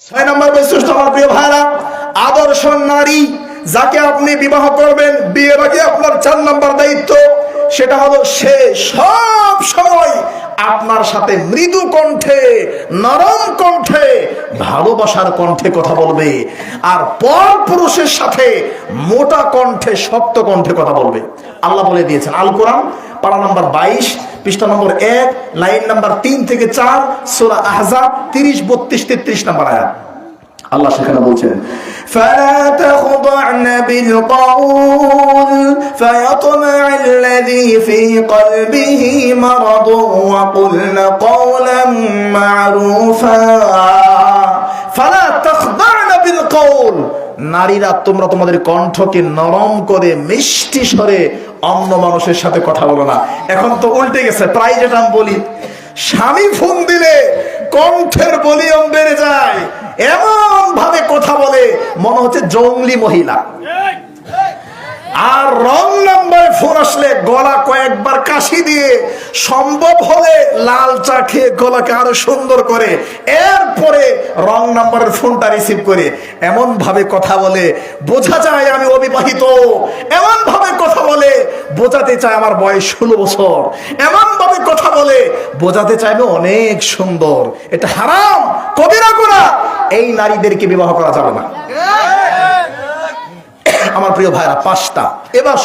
ছয় নম্বর বৈশিষ্ট্য আমার প্রিয় ভাইরা, আদর্শ নারী যাকে আপনি বিবাহ করবেন, বিয়ের আগে আপনার 4 নম্বর দায়িত্ব, সেটা হলো সে সব সময় আপনার সাথে মৃদু কণ্ঠে, নরম কণ্ঠে, ভালোবাসার কণ্ঠে কথা বলবে। আর পর পুরুষের সাথে মোটা কণ্ঠে, শক্ত কণ্ঠে কথা বলবে। আল্লাহ বলে দিয়েছেন আল কোরআন পারা নম্বর 22 পৃষ্ঠা নম্বর 1 লাইন নম্বর 3 থেকে 4 সূরা আহজাব 30, 32, 33 নম্বর আয়াত। আল্লাহ সেখানে বলছেন فلا تخضعن بالقول فيطمع الذي في قلبه مرض وقلن قولا معروفا فلا تخضعن بالقول। নারীরা তোমরা তোমাদের কণ্ঠকে নরম করে মিষ্টি স্বরে অন্য মানুষের সাথে কথা বলো না। এখন তো উল্টে গেছে, প্রায় যেটা আমি বলি, স্বামী ফোন দিলে কণ্ঠের ভলিউম বেড়ে যায়, এমন ভাবে কথা বলে মনে হচ্ছে জঙ্গলি মহিলা। আর রং নাম্বারে ফোন আসলে গলা কয়েকবার কাশি দিয়ে, সম্ভব হলে লাল চা খেয়ে গলাকে আরো সুন্দর করে, এরপরে রং নাম্বারের ফোনটা রিসিভ করে এমন ভাবে কথা বলে বোঝা যায় আমি অবিবাহিত, এমন ভাবে কথা বলে বোঝাতে চায় আমার বয়স 16 বছর, এমন ভাবে কথা বলে বোঝাতে চাইবে অনেক সুন্দর। এটা হারাম, কবিরা গুনাহ। এই নারীদেরকে বিবাহ করা যাবে না। আমার প্রিয় ভাইরা, 5টা। এবার